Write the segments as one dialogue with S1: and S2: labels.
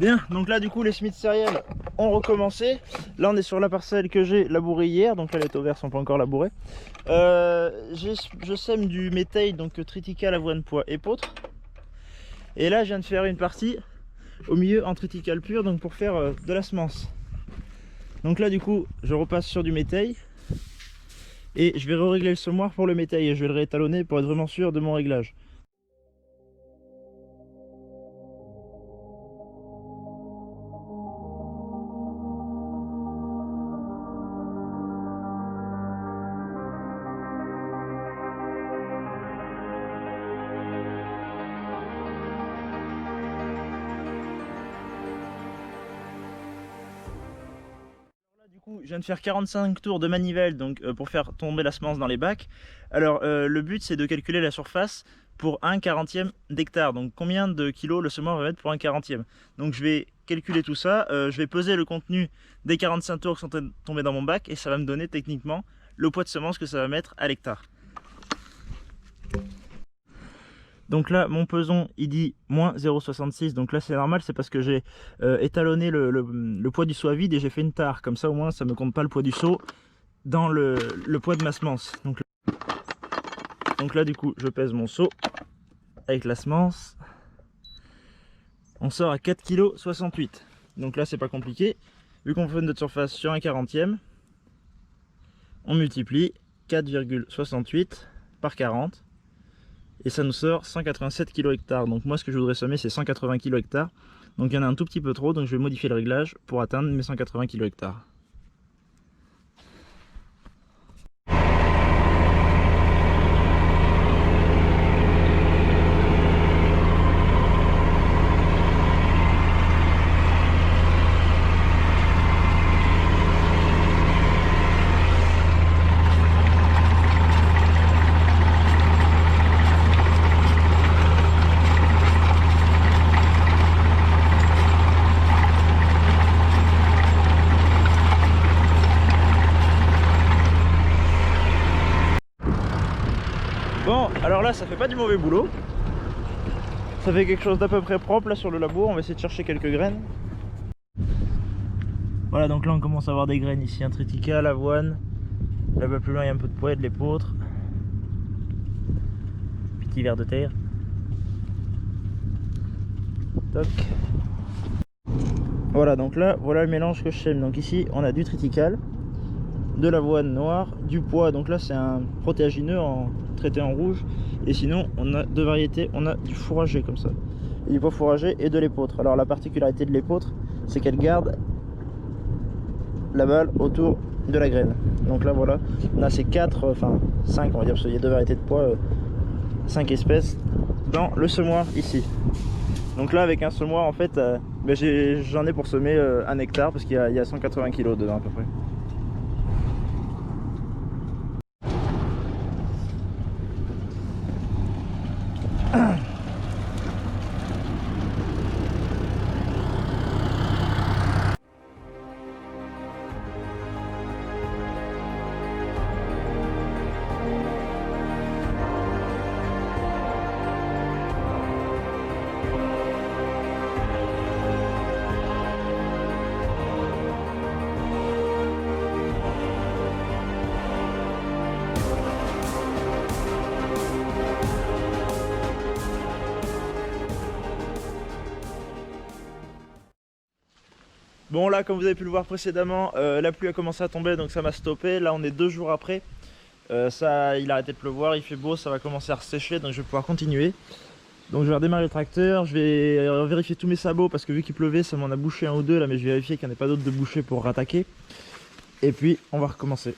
S1: Bien, donc là du coup les semis de céréales ont recommencé. Là on est sur la parcelle que j'ai labourée hier, donc là les taux verts sont pas encore labourés. Je sème du métail, donc triticale, avoine, pois, épeautre. Et là je viens de faire une partie au milieu en triticale pure, donc pour faire de la semence. Donc là du coup je repasse sur du métail et je vais régler le semoir pour le métail et je vais le réétalonner pour être vraiment sûr de mon réglage. Je viens de faire 45 tours de manivelle donc, pour faire tomber la semence dans les bacs. Alors le but c'est de calculer la surface pour 1/40e d'hectare. Donc combien de kilos le semoir va mettre pour 1/40e. Donc je vais calculer tout ça, je vais peser le contenu des 45 tours qui sont tombés dans mon bac et ça va me donner techniquement le poids de semence que ça va mettre à l'hectare. Donc là, mon peson, il dit moins 0,66. Donc là, c'est normal, c'est parce que j'ai étalonné le poids du seau à vide et j'ai fait une tare. Comme ça, au moins, ça ne me compte pas le poids du seau dans le poids de ma semence. Donc là, du coup, je pèse mon seau avec la semence. On sort à 4,68 kg. Donc là, c'est pas compliqué. Vu qu'on fait notre surface sur 1/40e, on multiplie 4,68 par 40. Et ça nous sort 187 kg hectare. Donc moi ce que je voudrais semer c'est 180 kg hectare. Donc il y en a un tout petit peu trop, donc je vais modifier le réglage pour atteindre mes 180 kg hectare. Bon, alors là ça fait pas du mauvais boulot. Ça fait quelque chose d'à peu près propre là sur le labour. On va essayer de chercher quelques graines. Voilà, donc là on commence à avoir des graines ici, un triticale, avoine. Là-bas plus loin il y a un peu de pois, de l'épeautre. Petit ver de terre. Toc. Voilà, donc là voilà le mélange que je sème. Donc ici on a du triticale, de l'avoine noire, du pois. Donc là c'est un protéagineux traité en rouge. Et sinon on a deux variétés, on a du fourragé comme ça, et du pois fourragé et de l'épeautre. Alors la particularité de l'épeautre c'est qu'elle garde la balle autour de la graine. Donc là voilà, on a ces 5 on va dire, parce qu'il y a deux variétés de pois, 5 espèces dans le semoir ici. Donc là avec un semoir en fait j'en ai pour semer 1 hectare parce qu'il y a 180 kg dedans à peu près. Bon là comme vous avez pu le voir précédemment, la pluie a commencé à tomber donc ça m'a stoppé. Là on est 2 jours après, il a arrêté de pleuvoir, il fait beau, ça va commencer à sécher donc je vais pouvoir continuer. Donc je vais redémarrer le tracteur, je vais vérifier tous mes sabots parce que vu qu'il pleuvait ça m'en a bouché un ou deux là, mais je vais vérifier qu'il n'y en ait pas d'autres de bouchés pour rattaquer. Et puis on va recommencer.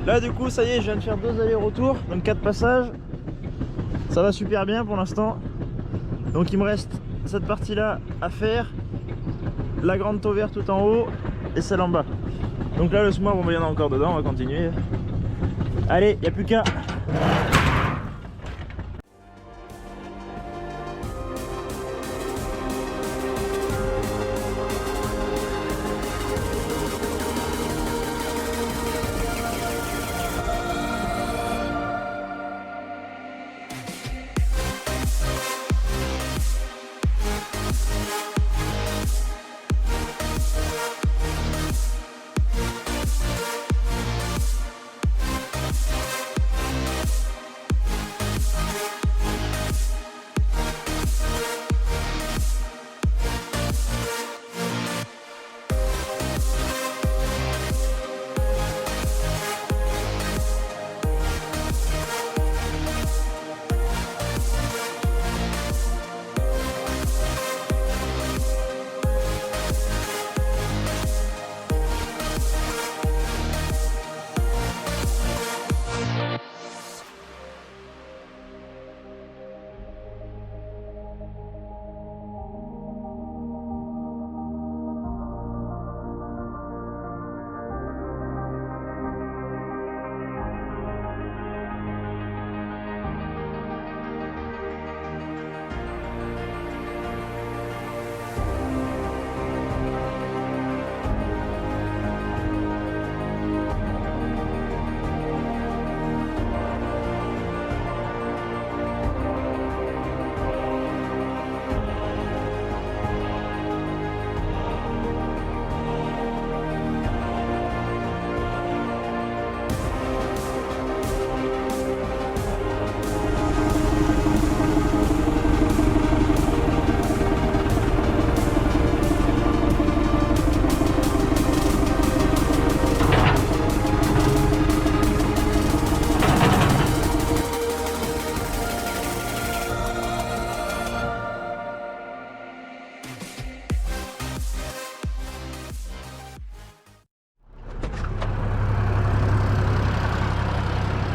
S1: Là du coup ça y est, je viens de faire 2 allers-retours, donc 4 passages. Ça va super bien pour l'instant. Donc il me reste cette partie là à faire, la grande taux vert tout en haut et celle en bas. Donc là le smart, bon, il y en a encore dedans, on va continuer. Allez, il n'y a plus qu'à.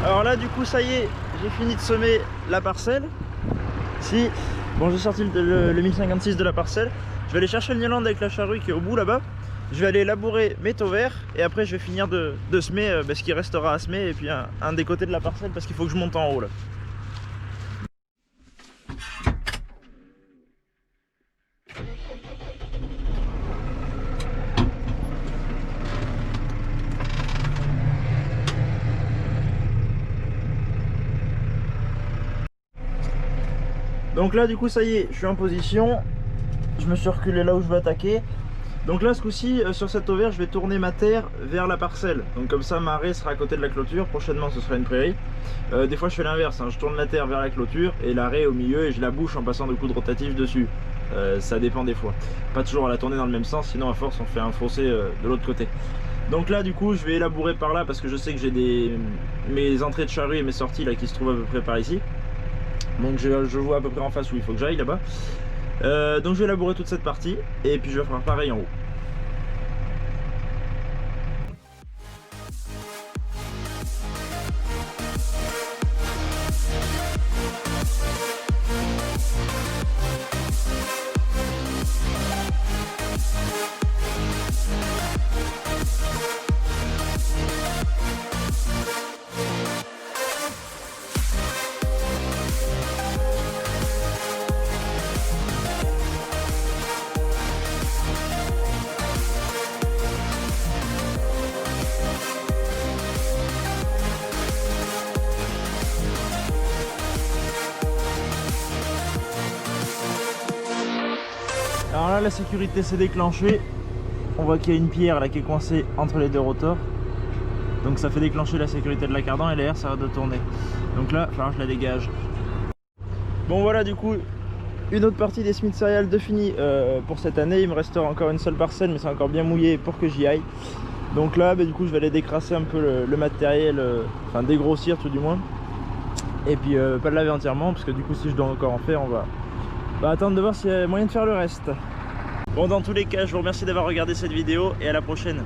S1: Alors là du coup ça y est, j'ai fini de semer la parcelle. Si, bon j'ai sorti le 1056 de la parcelle. Je vais aller chercher le Nieland avec la charrue qui est au bout là-bas. Je vais aller labourer mes taux verts et après je vais finir de semer ce qui restera à semer et puis un des côtés de la parcelle parce qu'il faut que je monte en haut là. Donc là du coup ça y est, je suis en position. Je me suis reculé là où je veux attaquer. Donc là ce coup-ci sur cette taux vert je vais tourner ma terre vers la parcelle. Donc comme ça ma raie sera à côté de la clôture. Prochainement ce sera une prairie. Des fois je fais l'inverse, hein. Je tourne la terre vers la clôture et la raie au milieu et je la bouche en passant de coups de rotatif dessus. Ça dépend des fois. Pas toujours à la tourner dans le même sens, sinon à force on fait un fossé de l'autre côté. Donc là du coup je vais labourer par là parce que je sais que j'ai mes entrées de charrue et mes sorties là qui se trouvent à peu près par ici. Donc je vois à peu près en face où il faut que j'aille là-bas. Donc je vais labourer toute cette partie et puis je vais faire pareil en haut. Alors là la sécurité s'est déclenchée. On voit qu'il y a une pierre là qui est coincée entre les deux rotors. Donc ça fait déclencher la sécurité de la cardan et l'air ça va de tourner. Donc là, enfin je la dégage. Bon voilà du coup une autre partie des Smith Serial de fini pour cette année. Il me restera encore une seule parcelle mais c'est encore bien mouillé pour que j'y aille. Donc là du coup je vais aller décrasser un peu le matériel, enfin dégrossir tout du moins. Et puis pas le laver entièrement parce que du coup si je dois encore en faire on va attendre de voir s'il y a moyen de faire le reste. Bon dans tous les cas je vous remercie d'avoir regardé cette vidéo et à la prochaine.